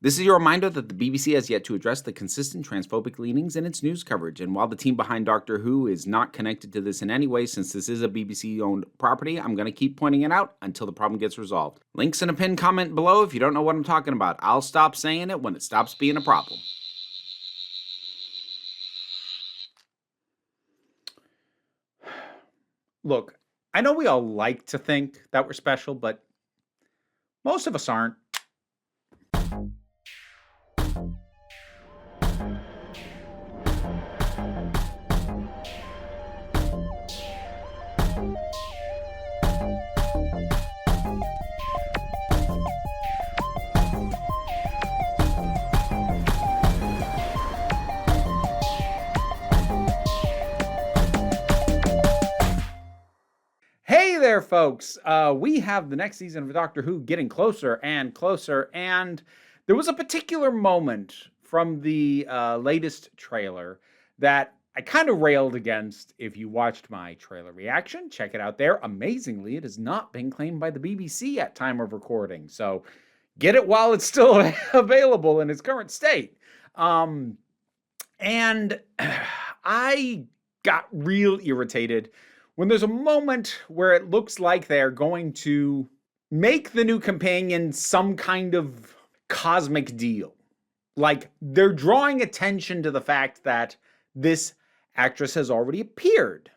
This is your reminder that the BBC has yet to address the consistent transphobic leanings in its news coverage, and while the team behind Doctor Who is not connected to this in any way since this is a BBC-owned property, I'm going to keep pointing it out until the problem gets resolved. Links in a pinned comment below if you don't know what I'm talking about. I'll stop saying it when it stops being a problem. Look, I know we all like to think that we're special, but most of us aren't. Hey there, folks. We have the next season of Doctor Who getting closer and closer, and there was a particular moment from the latest trailer that I kind of railed against. If you watched my trailer reaction, check it out there. Amazingly, it has not been claimed by the BBC at time of recording, so get it while it's still available in its current state. And I got real irritated when there's a moment where it looks like they're going to make the new companion some kind of cosmic deal. Like, they're drawing attention to the fact that this actress has already appeared.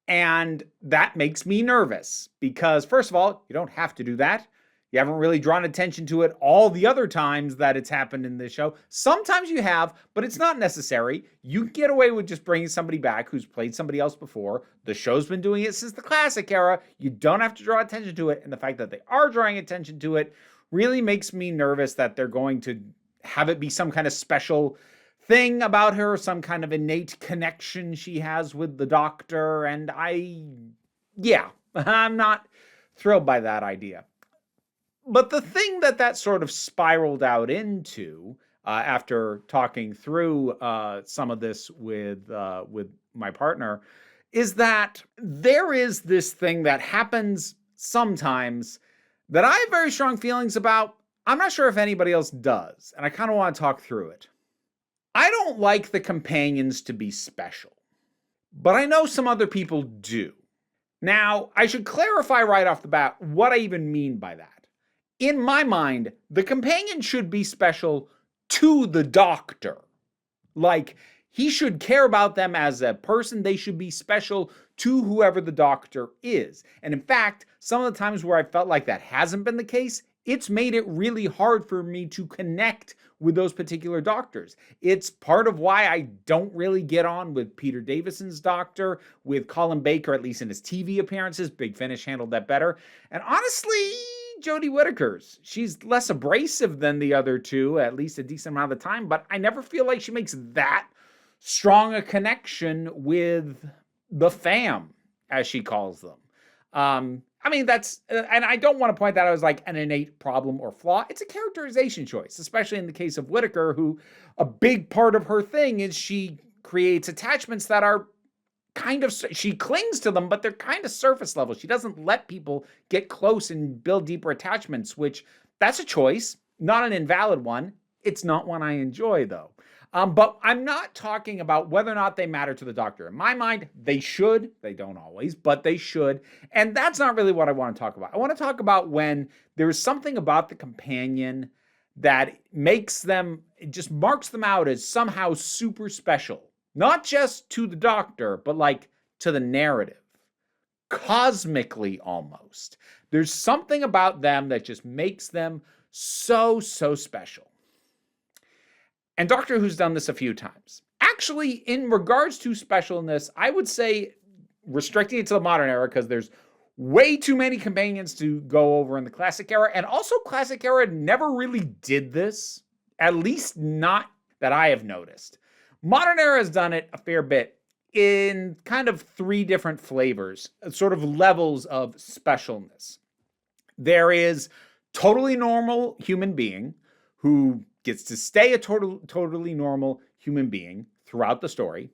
And that makes me nervous because, first of all, you don't have to do that. You haven't really drawn attention to it all the other times that it's happened in this show. Sometimes you have, but it's not necessary. You can get away with just bringing somebody back who's played somebody else before. The show's been doing it since the classic era. You don't have to draw attention to it. And the fact that they are drawing attention to it really makes me nervous that they're going to have it be some kind of special thing about her, some kind of innate connection she has with the Doctor. And I'm not thrilled by that idea. But the thing that sort of spiraled out into, after talking through some of this with my partner, is that there is this thing that happens sometimes that I have very strong feelings about. I'm not sure if anybody else does, and I kind of want to talk through it. I don't like the companions to be special, but I know some other people do. Now, I should clarify right off the bat what I even mean by that. In my mind, the companion should be special to the Doctor. Like, he should care about them as a person. They should be special to whoever the Doctor is. And in fact, some of the times where I felt like that hasn't been the case, it's made it really hard for me to connect with those particular Doctors. It's part of why I don't really get on with Peter Davison's Doctor, with Colin Baker, at least in his TV appearances. Big Finish handled that better. And honestly, Jodie Whittaker's. She's less abrasive than the other two, at least a decent amount of the time, but I never feel like she makes that strong a connection with the fam, as she calls them. I mean, that's, and I don't want to point that out as like an innate problem or flaw. It's a characterization choice, especially in the case of Whittaker, who a big part of her thing is she creates attachments that are kind of, she clings to them, but they're kind of surface level. She doesn't let people get close and build deeper attachments, which that's a choice, not an invalid one. It's not one I enjoy, though. But I'm not talking about whether or not they matter to the Doctor. In my mind, they should. They don't always, but they should. And that's not really what I want to talk about. I want to talk about when there's something about the companion that makes them, it just marks them out as somehow super special. Not just to the Doctor, but like to the narrative. Cosmically, almost. There's something about them that just makes them so special. And Doctor Who's done this a few times. Actually, in regards to specialness, I would say restricting it to the modern era, because there's way too many companions to go over in the classic era. And also, classic era never really did this, at least not that I have noticed. Modern era has done it a fair bit in kind of three different flavors, sort of levels of specialness. There is totally normal human being who gets to stay a totally normal human being throughout the story.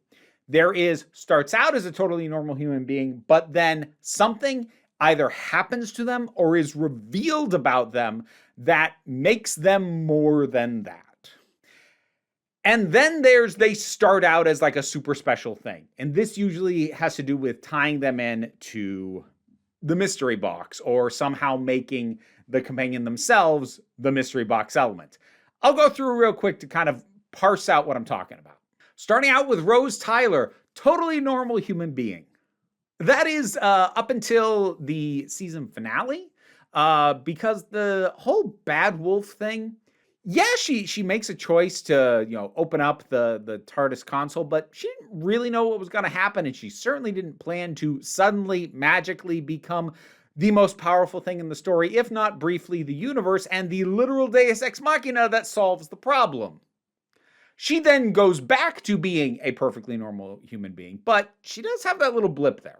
There is starts out as a totally normal human being, but then something either happens to them or is revealed about them that makes them more than that. And then they start out as like a super special thing. And this usually has to do with tying them in to the mystery box or somehow making the companion themselves the mystery box element. I'll go through real quick to kind of parse out what I'm talking about. Starting out with Rose Tyler, totally normal human being. That is up until the season finale, because the whole bad wolf thing, yeah, she makes a choice to, open up the TARDIS console, but she didn't really know what was going to happen, and she certainly didn't plan to suddenly, magically become the most powerful thing in the story, if not briefly the universe, and the literal deus ex machina that solves the problem. She then goes back to being a perfectly normal human being, but she does have that little blip there.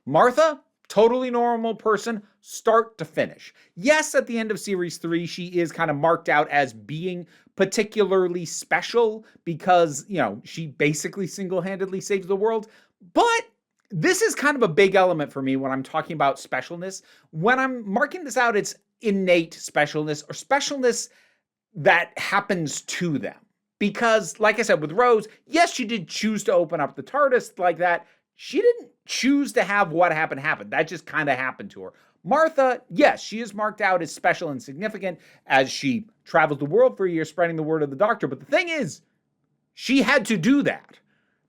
Martha, totally normal person, start to finish. Yes, at the end of series 3, she is kind of marked out as being particularly special because, she basically single-handedly saves the world. But this is kind of a big element for me when I'm talking about specialness. When I'm marking this out, it's innate specialness or specialness that happens to them. Because, like I said, with Rose, yes, she did choose to open up the TARDIS like that. She didn't choose to have what happened happen. That just kind of happened to her. Martha, yes, she is marked out as special and significant as she travels the world for a year spreading the word of the Doctor. But the thing is, she had to do that.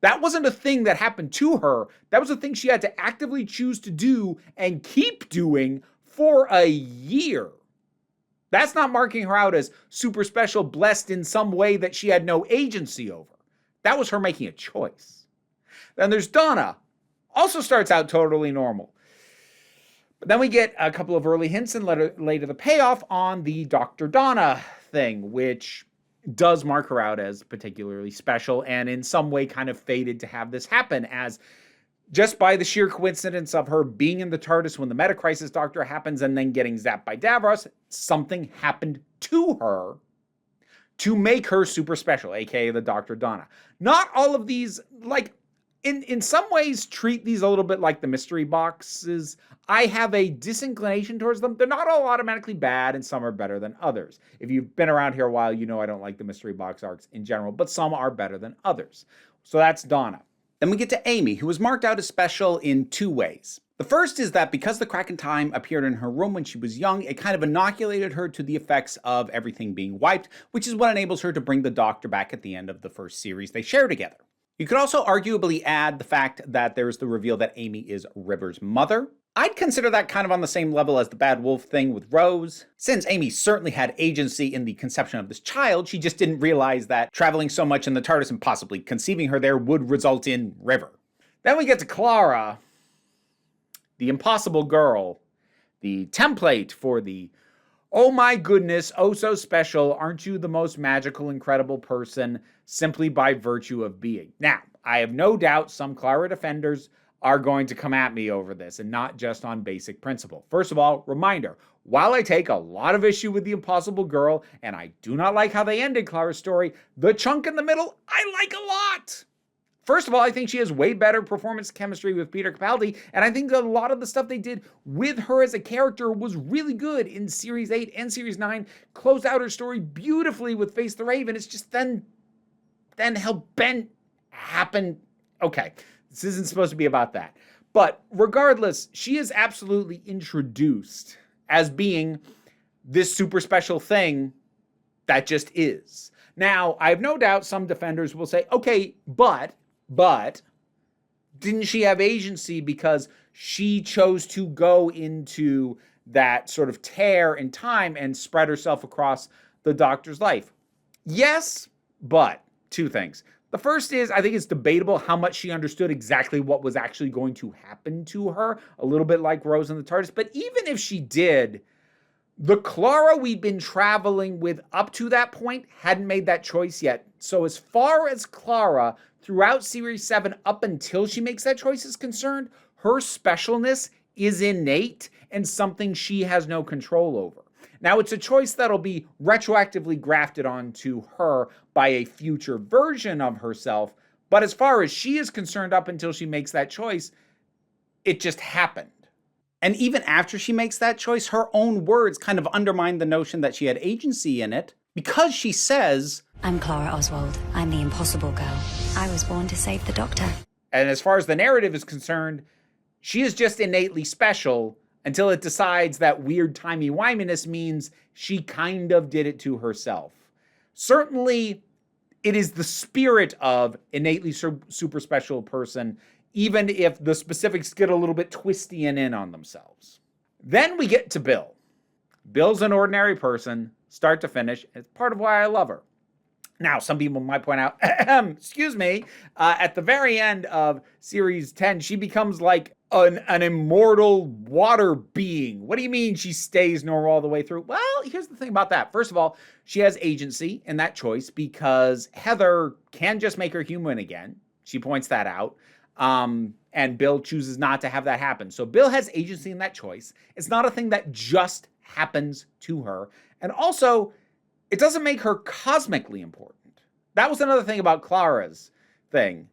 That wasn't a thing that happened to her. That was a thing she had to actively choose to do and keep doing for a year. That's not marking her out as super special, blessed in some way that she had no agency over. That was her making a choice. Then there's Donna. Also starts out totally normal. But then we get a couple of early hints and later the payoff on the Dr. Donna thing, which does mark her out as particularly special and in some way kind of fated to have this happen, as just by the sheer coincidence of her being in the TARDIS when the Metacrisis Doctor happens and then getting zapped by Davros, something happened to her to make her super special, aka the Dr. Donna. Not all of these, in some ways, treat these a little bit like the mystery boxes. I have a disinclination towards them. They're not all automatically bad, and some are better than others. If you've been around here a while, you know I don't like the mystery box arcs in general, but some are better than others. So that's Donna. Then we get to Amy, who was marked out as special in two ways. The first is that because the Kraken Time appeared in her room when she was young, it kind of inoculated her to the effects of everything being wiped, which is what enables her to bring the Doctor back at the end of the first series they share together. You could also arguably add the fact that there's the reveal that Amy is River's mother. I'd consider that kind of on the same level as the Bad Wolf thing with Rose. Since Amy certainly had agency in the conception of this child, she just didn't realize that traveling so much in the TARDIS and possibly conceiving her there would result in River. Then we get to Clara, the impossible girl, the template for the oh my goodness, oh so special, aren't you the most magical, incredible person simply by virtue of being. Now, I have no doubt some Clara defenders are going to come at me over this, and not just on basic principle. First of all, reminder, while I take a lot of issue with the Impossible Girl, and I do not like how they ended Clara's story, the chunk in the middle, I like a lot. First of all, I think she has way better performance chemistry with Peter Capaldi, and I think a lot of the stuff they did with her as a character was really good in Series 8 and Series 9, closed out her story beautifully with Face the Raven. It's just then Hellbent happened. Okay, this isn't supposed to be about that. But regardless, she is absolutely introduced as being this super special thing that just is. Now, I have no doubt some defenders will say, okay, but didn't she have agency because she chose to go into that sort of tear in time and spread herself across the Doctor's life? Yes, but two things. The first is, I think it's debatable how much she understood exactly what was actually going to happen to her, a little bit like Rose in the TARDIS. But even if she did, the Clara we'd been traveling with up to that point hadn't made that choice yet. So as far as Clara, throughout Series 7, up until she makes that choice is concerned, her specialness is innate and something she has no control over. Now, it's a choice that'll be retroactively grafted onto her by a future version of herself, but as far as she is concerned up until she makes that choice, it just happened. And even after she makes that choice, her own words kind of undermine the notion that she had agency in it, because she says, I'm Clara Oswald. I'm the impossible girl. I was born to save the Doctor. And as far as the narrative is concerned, she is just innately special until it decides that weird timey-wiminess means she kind of did it to herself. Certainly, it is the spirit of innately super special person, even if the specifics get a little bit twisty and in on themselves. Then we get to Bill. Bill's an ordinary person, start to finish. It's part of why I love her. Now, some people might point out, excuse me, at the very end of series 10, she becomes like an immortal water being. What do you mean she stays normal all the way through? Well, here's the thing about that. First of all, she has agency in that choice because Heather can just make her human again. She points that out. And Bill chooses not to have that happen. So Bill has agency in that choice. It's not a thing that just happens to her. And also, it doesn't make her cosmically important. That was another thing about Clara's thing.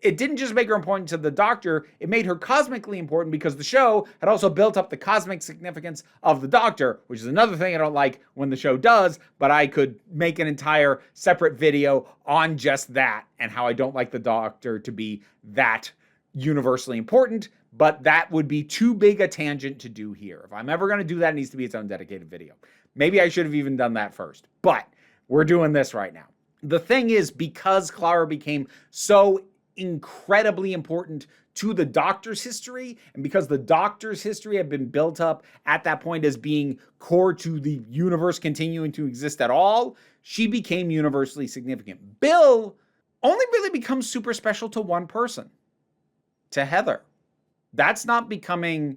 It didn't just make her important to the Doctor, it made her cosmically important because the show had also built up the cosmic significance of the Doctor, which is another thing I don't like when the show does, but I could make an entire separate video on just that and how I don't like the Doctor to be that universally important, but that would be too big a tangent to do here. If I'm ever going to do that, it needs to be its own dedicated video. Maybe I should have even done that first, but we're doing this right now. The thing is, because Clara became so incredibly important to the Doctor's history, and because the Doctor's history had been built up at that point as being core to the universe continuing to exist at all, she became universally significant. Bill only really becomes super special to one person, to Heather. That's not becoming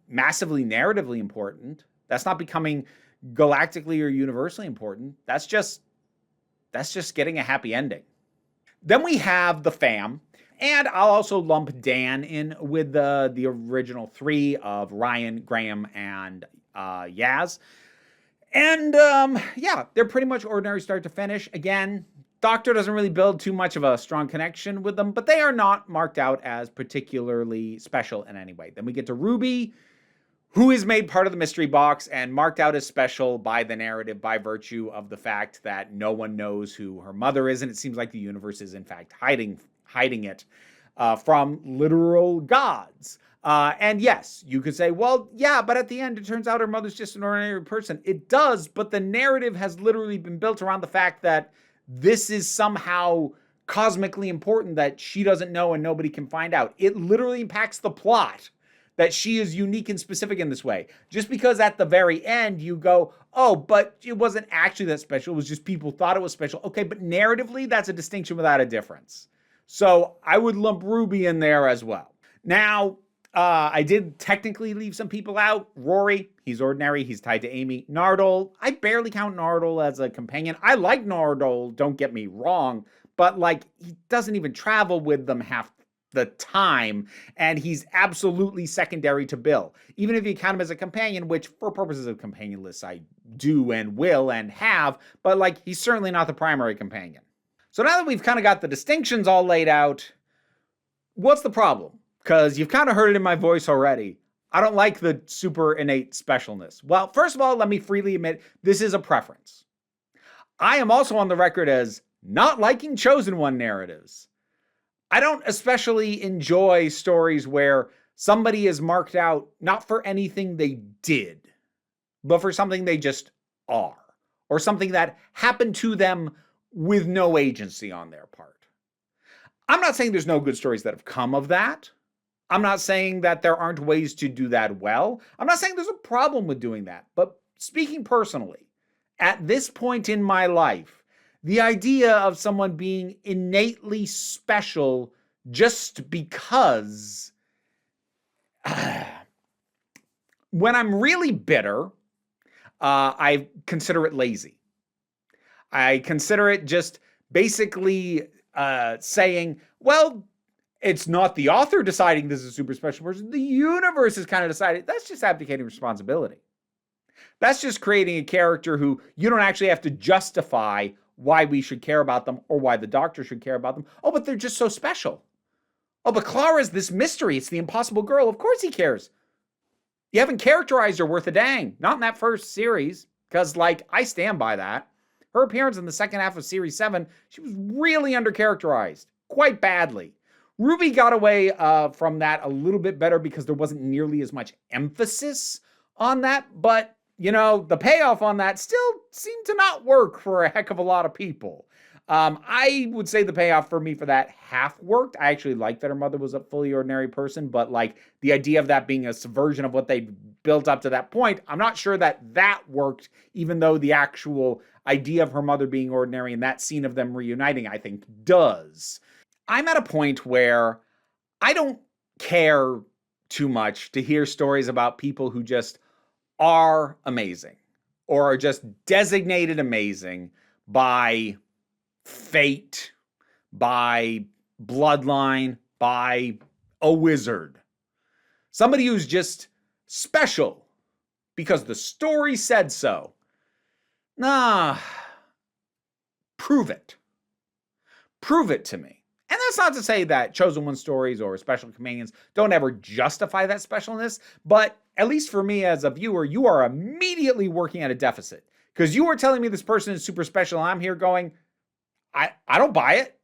massively narratively important. That's not becoming galactically or universally important. That's just getting a happy ending. Then we have the fam, and I'll also lump Dan in with the original three of Ryan, Graham, and Yaz. And yeah, they're pretty much ordinary start to finish. Again, Doctor doesn't really build too much of a strong connection with them, but they are not marked out as particularly special in any way. Then we get to Ruby, who is made part of the mystery box and marked out as special by the narrative by virtue of the fact that no one knows who her mother is, and it seems like the universe is in fact hiding it from literal gods. And yes, you could say, well, yeah, but at the end it turns out her mother's just an ordinary person. It does, but the narrative has literally been built around the fact that this is somehow cosmically important that she doesn't know and nobody can find out. It literally impacts the plot that she is unique and specific in this way. Just because at the very end you go, oh, but it wasn't actually that special. It was just people thought it was special. Okay, but narratively, that's a distinction without a difference. So I would lump Ruby in there as well. Now, I did technically leave some people out. Rory, he's ordinary. He's tied to Amy. Nardole, I barely count Nardole as a companion. I like Nardole, don't get me wrong, but like he doesn't even travel with them half the time, and he's absolutely secondary to Bill. Even if you count him as a companion, which for purposes of companion lists I do and will and have, but like he's certainly not the primary companion. So now that we've kind of got the distinctions all laid out, what's the problem? Because you've kind of heard it in my voice already. I don't like the super innate specialness. Well, first of all, let me freely admit this is a preference. I am also on the record as not liking Chosen One narratives. I don't especially enjoy stories where somebody is marked out not for anything they did, but for something they just are, or something that happened to them with no agency on their part. I'm not saying there's no good stories that have come of that. I'm not saying that there aren't ways to do that well. I'm not saying there's a problem with doing that. But speaking personally, at this point in my life, the idea of someone being innately special just because when I'm really bitter, I consider it lazy. I consider it just basically saying, well, it's not the author deciding this is a super special person. The universe has kind of decided. That's just abdicating responsibility. That's just creating a character who you don't actually have to justify why we should care about them or why the Doctor should care about them. Oh, but they're just so special. Oh, but Clara's this mystery. It's the impossible girl. Of course he cares. You haven't characterized her worth a dang. Not in that first series. Because, I stand by that. Her appearance in the second half of Series 7, she was really undercharacterized. Quite badly. Ruby got away from that a little bit better because there wasn't nearly as much emphasis on that. But, the payoff on that still seemed to not work for a heck of a lot of people. I would say the payoff for me for that half worked. I actually liked that her mother was a fully ordinary person, but the idea of that being a subversion of what they built up to that point, I'm not sure that worked, even though the actual idea of her mother being ordinary and that scene of them reuniting, I think, does. I'm at a point where I don't care too much to hear stories about people who just are amazing or are just designated amazing by fate, by bloodline, by a wizard. Somebody who's just special because the story said so. Nah, prove it. Prove it to me. And that's not to say that Chosen One stories or special companions don't ever justify that specialness, but at least for me as a viewer, you are immediately working at a deficit. Because you are telling me this person is super special, and I'm here going, I don't buy it.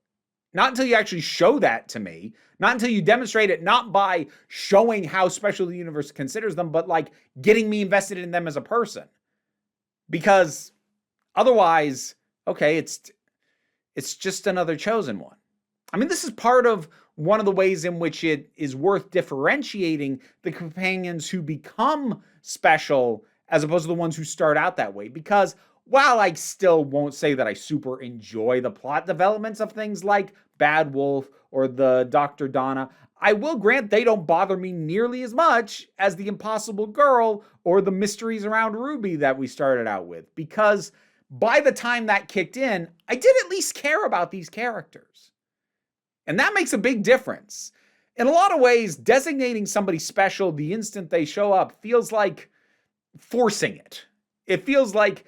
Not until you actually show that to me. Not until you demonstrate it, not by showing how special the universe considers them, but getting me invested in them as a person. Because otherwise, okay, it's just another Chosen One. I mean, this is part of one of the ways in which it is worth differentiating the companions who become special as opposed to the ones who start out that way. Because while I still won't say that I super enjoy the plot developments of things like Bad Wolf or the Dr. Donna, I will grant they don't bother me nearly as much as the Impossible Girl or the mysteries around Ruby that we started out with. Because by the time that kicked in, I did at least care about these characters. And that makes a big difference. In a lot of ways, designating somebody special the instant they show up feels like forcing it. It feels like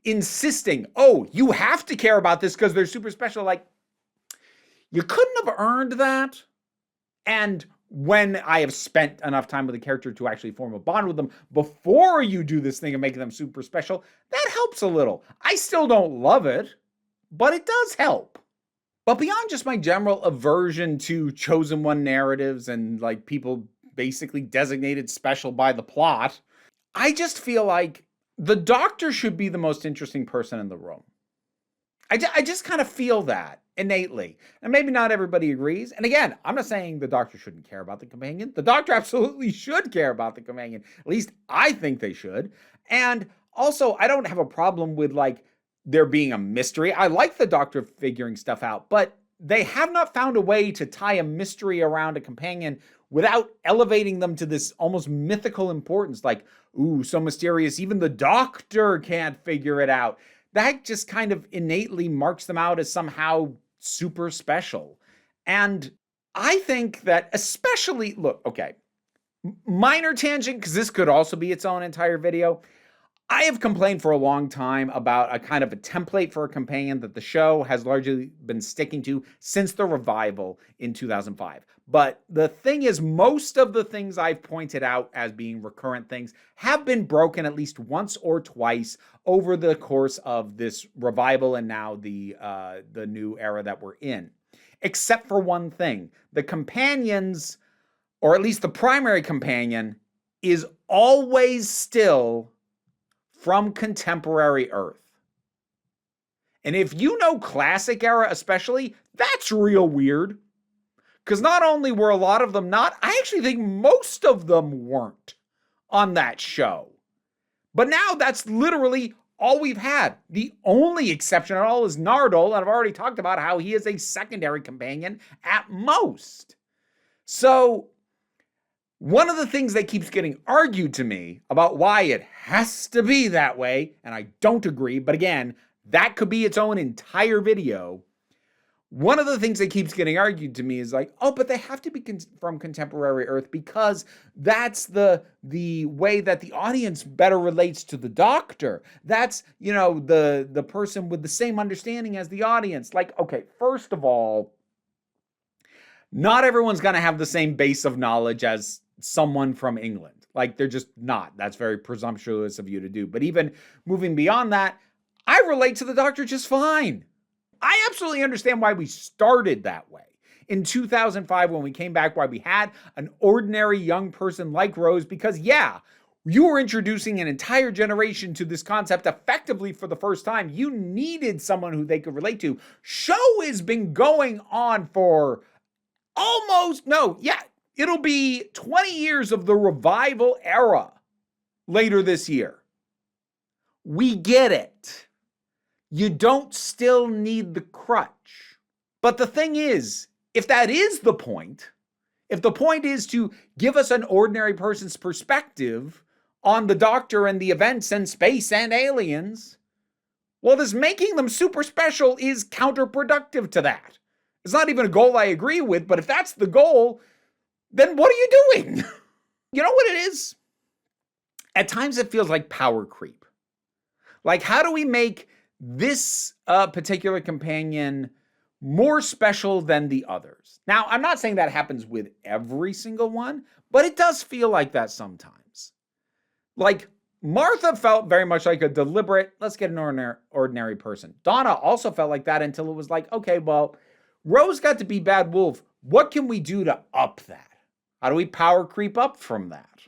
insisting, oh, you have to care about this because they're super special. You couldn't have earned that. And when I have spent enough time with a character to actually form a bond with them before you do this thing of making them super special, that helps a little. I still don't love it, but it does help. But beyond just my general aversion to Chosen One narratives and people basically designated special by the plot, I just feel like the Doctor should be the most interesting person in the room. I just kind of feel that innately. And maybe not everybody agrees. And again, I'm not saying the Doctor shouldn't care about the companion. The Doctor absolutely should care about the companion. At least I think they should. And also, I don't have a problem with there being a mystery. I like the Doctor figuring stuff out, but they have not found a way to tie a mystery around a companion without elevating them to this almost mythical importance. Ooh, so mysterious, even the Doctor can't figure it out. That just kind of innately marks them out as somehow super special. And I think that especially, look, okay, minor tangent, because this could also be its own entire video. I have complained for a long time about a kind of a template for a companion that the show has largely been sticking to since the revival in 2005. But the thing is, most of the things I've pointed out as being recurrent things have been broken at least once or twice over the course of this revival and now the new era that we're in. Except for one thing. The companions, or at least the primary companion, is always still from contemporary Earth. And if you know classic era especially, that's real weird. Because not only were a lot of them not, I actually think most of them weren't on that show. But now that's literally all we've had. The only exception at all is Nardole, and I've already talked about how he is a secondary companion at most. So one of the things that keeps getting argued to me about why it has to be that way, and I don't agree, but again, that could be its own entire video. One of the things that keeps getting argued to me is oh, but they have to be from contemporary Earth because that's the way that the audience better relates to the Doctor. That's, the person with the same understanding as the audience. Okay, first of all, Not everyone's going to have the same base of knowledge as someone from England. Like, they're just not. That's very presumptuous of you to do. But even moving beyond that, I relate to the Doctor just fine. I absolutely understand why we started that way. In 2005, when we came back, why we had an ordinary young person like Rose, because yeah, you were introducing an entire generation to this concept effectively for the first time. You needed someone who they could relate to. Show has been going on for it'll be 20 years of the revival era later this year. We get it. You don't still need the crutch. But the thing is, if that is the point, if the point is to give us an ordinary person's perspective on the Doctor and the events and space and aliens, well, this making them super special is counterproductive to that. It's not even a goal I agree with, but if that's the goal, then what are you doing? You know what it is? At times it feels like power creep. Like, how do we make this particular companion more special than the others? Now, I'm not saying that happens with every single one, but it does feel like that sometimes. Like, Martha felt very much like a deliberate, let's get an ordinary person. Donna also felt like that until it was like, okay, well, Rose got to be Bad Wolf. What can we do to up that? How do we power creep up from that?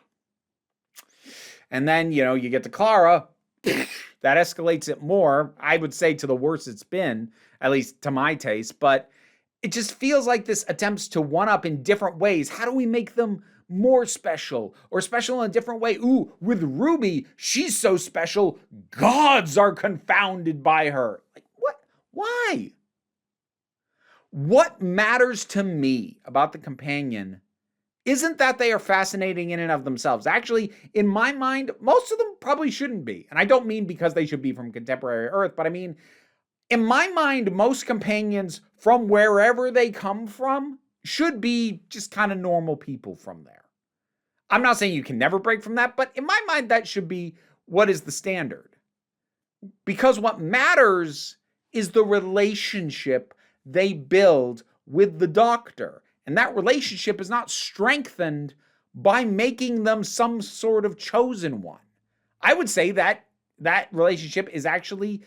And then, you get to Clara. That escalates it more, I would say, to the worst it's been, at least to my taste. But it just feels like this attempts to one-up in different ways. How do we make them more special, or special in a different way? Ooh, with Ruby, she's so special, gods are confounded by her. Like, what? Why? What matters to me about the companion isn't that they are fascinating in and of themselves. Actually, in my mind, most of them probably shouldn't be. And I don't mean because they should be from contemporary Earth, but I mean, in my mind, most companions from wherever they come from should be just kind of normal people from there. I'm not saying you can never break from that, but in my mind, that should be what is the standard. Because what matters is the relationship they build with the Doctor. And that relationship is not strengthened by making them some sort of chosen one. I would say that that relationship is actually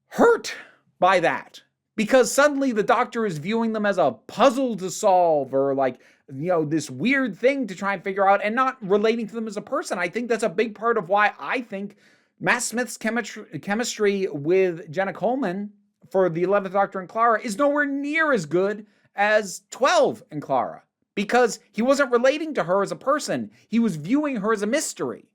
hurt by that. Because suddenly the Doctor is viewing them as a puzzle to solve, or like, this weird thing to try and figure out, and not relating to them as a person. I think that's a big part of why I think Matt Smith's chemistry with Jenna Coleman for the 11th Doctor and Clara is nowhere near as good as 12 and Clara, because he wasn't relating to her as a person. He was viewing her as a mystery.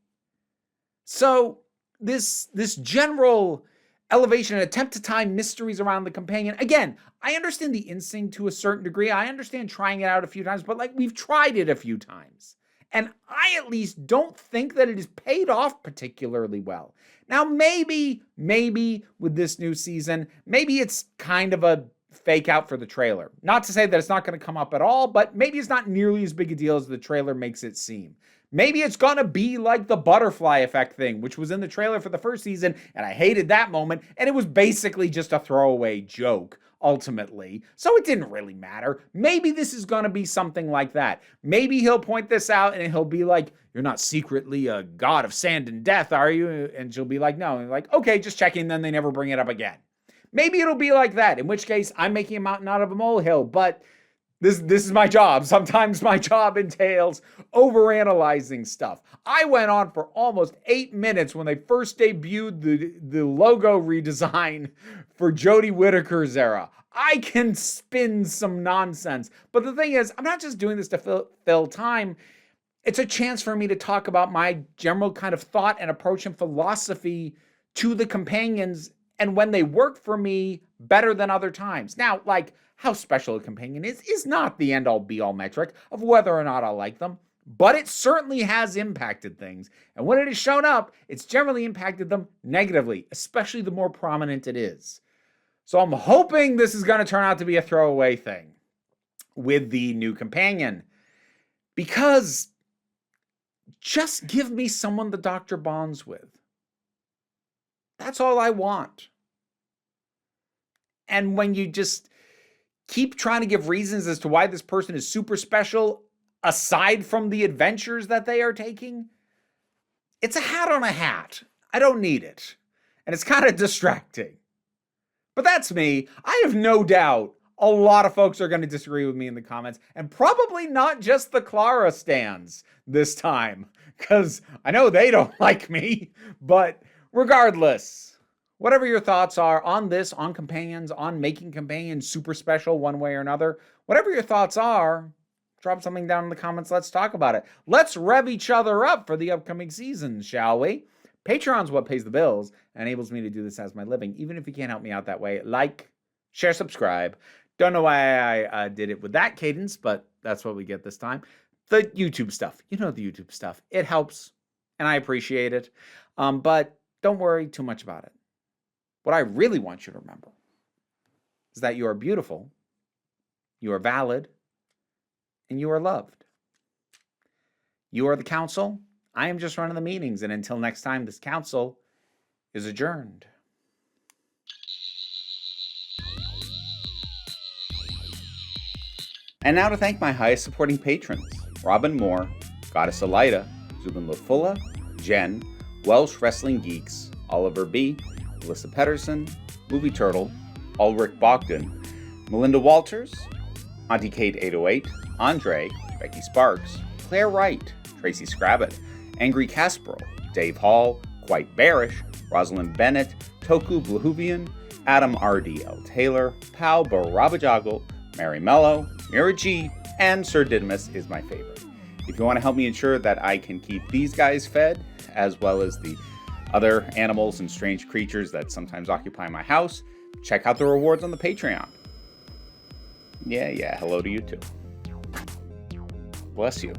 So this general elevation and attempt to tie mysteries around the companion, again, I understand the instinct to a certain degree. I understand trying it out a few times, but like, we've tried it a few times. And I at least don't think that it has paid off particularly well. Now, maybe with this new season, maybe it's kind of a fake out for the trailer. Not to say that it's not going to come up at all, but maybe it's not nearly as big a deal as the trailer makes it seem. Maybe it's going to be like the butterfly effect thing, which was in the trailer for the first season, and I hated that moment, and it was basically just a throwaway joke, ultimately. So it didn't really matter. Maybe this is going to be something like that. Maybe he'll point this out, and he'll be like, "You're not secretly a god of sand and death, are you?" And she'll be like, "No." And like, "Okay, just checking," then they never bring it up again. Maybe it'll be like that, in which case I'm making a mountain out of a molehill, but this is my job. Sometimes my job entails overanalyzing stuff. I went on for almost 8 minutes when they first debuted the logo redesign for Jodie Whittaker's era. I can spin some nonsense. But the thing is, I'm not just doing this to fill time. It's a chance for me to talk about my general kind of thought and approach and philosophy to the companions, and when they work for me better than other times. Now, like, how special a companion is not the end-all be-all metric of whether or not I like them, but it certainly has impacted things. And when it has shown up, it's generally impacted them negatively, especially the more prominent it is. So I'm hoping this is going to turn out to be a throwaway thing with the new companion, because just give me someone the Doctor bonds with. That's all I want. And when you just keep trying to give reasons as to why this person is super special aside from the adventures that they are taking. It's a hat on a hat. I don't need it. And it's kind of distracting. But that's me. I have no doubt a lot of folks are going to disagree with me in the comments, and probably not just the Clara stans this time, because I know they don't like me. But regardless, whatever your thoughts are on this, on companions, on making companions super special one way or another, whatever your thoughts are, drop something down in the comments. Let's talk about it. Let's rev each other up for the upcoming season, shall we? Patreon's what pays the bills and enables me to do this as my living, even if you can't help me out that way. Like, share, subscribe. Don't know why I did it with that cadence, but that's what we get this time. The YouTube stuff. You know the YouTube stuff. It helps, and I appreciate it. But don't worry too much about it. What I really want you to remember is that you are beautiful, you are valid, and you are loved. You are the council. I am just running the meetings, and until next time, this council is adjourned. And now to thank my highest supporting patrons: Robin Moore, Goddess Elida, Zubin Lafula, Jen, Welsh Wrestling Geeks, Oliver B., Melissa Pedersen, Movie Turtle, Ulrich Bogdan, Melinda Walters, Auntie Kate 808, Andre, Becky Sparks, Claire Wright, Tracy Scrabbit, Angry Casperl, Dave Hall, Quite Bearish, Rosalind Bennett, Toku Blahuvian, Adam R.D.L. Taylor, Pal Barabajagal, Mary Mello, Mira G, and Sir Didymus is my favorite. If you want to help me ensure that I can keep these guys fed, as well as the other animals and strange creatures that sometimes occupy my house, check out the rewards on the Patreon. Yeah, hello to you too. Bless you.